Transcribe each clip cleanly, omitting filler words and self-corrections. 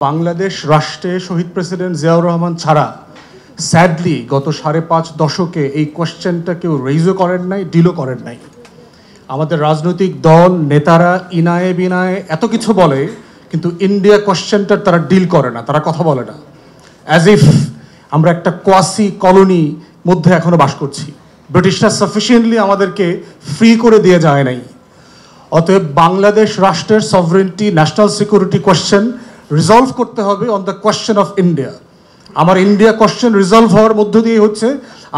বাংলাদেশ রাষ্ট্রে শহীদ প্রেসিডেন্ট জিয়াউর রহমান ছাড়া স্যাডলি গত ৫.৫ দশকে এই কোয়েশ্চেনটা কেউ রেইজও করেন নাই, ডিলও করেন নাই। আমাদের রাজনৈতিক দল নেতারা ইনায়ে বিনায়ে এত কিছু বলে, কিন্তু ইন্ডিয়া কোয়েশ্চেনটার তারা ডিল করে না, তারা কথা বলে না। অ্যাজ ইফ আমরা একটা কোয়াসি কলোনি মধ্যে এখনো বাস করছি। ব্রিটিশরা সাফিসিয়েন্টলি আমাদেরকে ফ্রি করে দিয়ে যায় নাই। অতএব বাংলাদেশ রাষ্ট্রের sovereignty, national security question resolve করতে হবে on the question of India. আমার ইন্ডিয়া কোয়েশ্চেন রিজলভ হওয়ার মধ্য দিয়ে হচ্ছে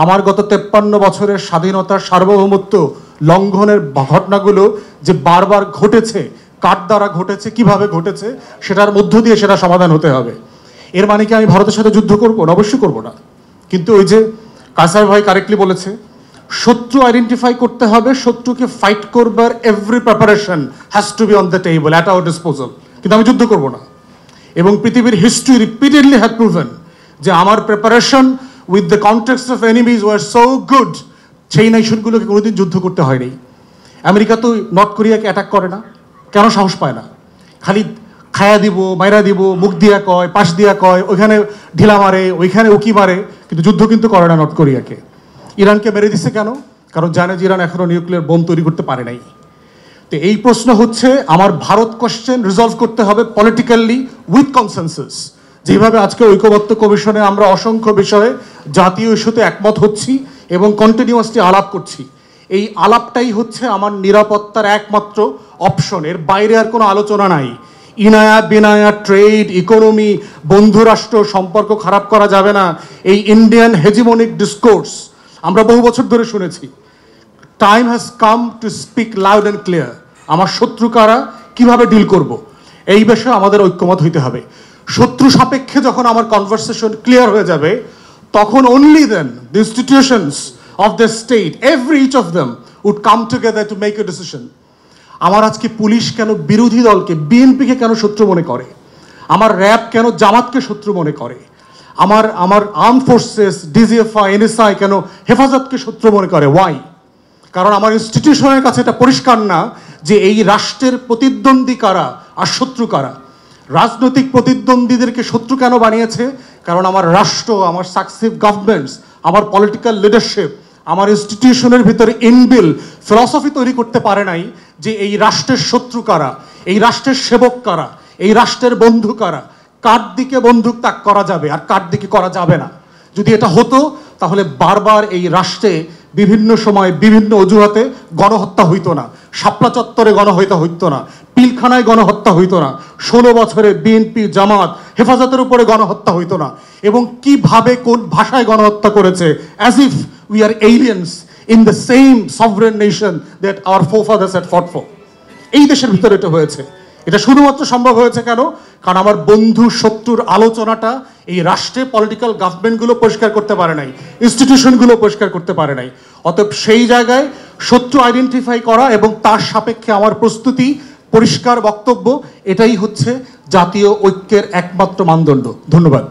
আমার গত 53 বছরের স্বাধীনতার সার্বভৌমত্ব লঙ্ঘনের ঘটনাগুলো যে বারবার ঘটেছে, কার দ্বারা ঘটেছে, কিভাবে ঘটেছে, সেটার মধ্য দিয়ে সেটা সমাধান হতে হবে। এর মানে কি আমি ভারতের সাথে যুদ্ধ করবো? অবশ্যই করবো না। কিন্তু ওই যে কায়সার ভাই কারেক্টলি বলেছে, শত্রু আইডেন্টিফাই করতে হবে, শত্রুকে ফাইট করবার every preparation has to be on the table, at our disposal. কিন্তু আমি যুদ্ধ করবো না। এবং পৃথিবীর হিস্ট্রি রিপিটেডলি হ্যাভ প্রুভেন যে আমার preparation with the context of enemies were so good, সেই নেশনগুলোকে কোনোদিন যুদ্ধ করতে হয়নি। আমেরিকা তো নর্থ কোরিয়াকে অ্যাটাক করে না, কেন সাহস পায় না? খালি খায়া দিব, মাইরা দিব, মুখ দিয়া কয়, পাশ দিয়া কয়, ওইখানে ঢিলা মারে, ওইখানে উকি মারে, কিন্তু যুদ্ধ কিন্তু করে না নর্থ কোরিয়াকে। ইরানকে মেরে দিচ্ছে কেন? কারণ জানে যে ইরান এখনো নিউক্লিয়ার বোম তৈরি করতে পারে নাই। তো এই প্রশ্ন হচ্ছে আমার ভারত কোয়েশ্চেন রিজলভ করতে হবে পলিটিক্যালি উইথ কনসেনসাস। যেভাবে আজকে ঐক্যবদ্ধ কমিশনে আমরা অসংখ্য বিষয়ে জাতীয় ইস্যুতে একমত হচ্ছি এবং কন্টিনিউয়াসলি আলাপ করছি, এই আলাপটাই হচ্ছে আমার নিরাপত্তার একমাত্র অপশন। এর বাইরে আর কোনো আলোচনা নাই। ইনায়া বিনায়া, ট্রেড, ইকোনমি, বন্ধুরাষ্ট্র সম্পর্ক খারাপ করা যাবে না, এই ইন্ডিয়ান হেজিমনিক ডিসকোর্স আমরা বহু বছর ধরে শুনেছি। Time has come to speak loud and clear. আমার শত্রু কারা, কিভাবে ডিল করব, এই বিষয়ে আমাদের ঐক্যমত হইতে হবে। শত্রু সাপেক্ষে যখন আমার কনভারসেশন ক্লিয়ার হয়ে যাবে, তখন only then the institutions of the state, every each of them would come together to make a decision. আমার আজকে পুলিশ কেন বিরোধী দলকে, বিএনপিকে কেন শত্রু মনে করে? আমার র্যাব কেন জামাতকে শত্রু মনে করে? আমার আর্ম ফোর্সেস, ডিজিএফআই, এনএসআই কেন হেফাজতকে শত্রু মনে করে? ওয়াই? কারণ আমার ইনস্টিটিউশনের কাছে এটা পরিষ্কার না যে এই রাষ্ট্রের প্রতিদ্বন্দ্বী কারা আর শত্রু কারা। রাজনৈতিক প্রতিদ্বন্দ্বীদেরকে শত্রু কেন বানিয়েছে? কারণ আমার রাষ্ট্র, আমার সাকসেসিভ গভর্নমেন্টস, আমার পলিটিক্যাল লিডারশিপ, আমার ইনস্টিটিউশনের ভিতরে ইনবিল ফিলসফি তৈরি করতে পারে নাই যে এই রাষ্ট্রের শত্রু কারা, এই রাষ্ট্রের সেবক কারা, এই রাষ্ট্রের বন্ধু কারা, কার দিকে বন্দুক তাক করা যাবে আর কার দিকে করা যাবে না। যদি এটা হতো তাহলে বারবার এই রাষ্ট্রে বিভিন্ন সময় বিভিন্ন অজুহাতে গণহত্যা হইতো না। শাপলা চত্বরে গণহত্যা হইতো না, পিলখানায় গণহত্যা হইতো না, 16 বছরে বিএনপি, জামাত, হেফাজতের উপরে গণহত্যা হইতো না। এবং কিভাবে কোন ভাষায় গণহত্যা করেছে, as if we are aliens in the same sovereign nation that our forefathers had fought for. এই দেশের ভিতরে এটা হয়েছে। এটা শুধুমাত্র সম্ভব হয়েছে কেন? কারণ আমার বন্ধু শত্রুর আলোচনাটা এই রাষ্ট্রে পলিটিক্যাল গভর্নমেন্টগুলো পরিষ্কার করতে পারে নাই, ইনস্টিটিউশনগুলো পরিষ্কার করতে পারে নাই। অতএব সেই জায়গায় শত্রু আইডেন্টিফাই করা এবং তার সাপেক্ষে আমার প্রস্তুতি, পরিষ্কার বক্তব্য, এটাই হচ্ছে জাতীয় ঐক্যের একমাত্র মানদণ্ড। ধন্যবাদ।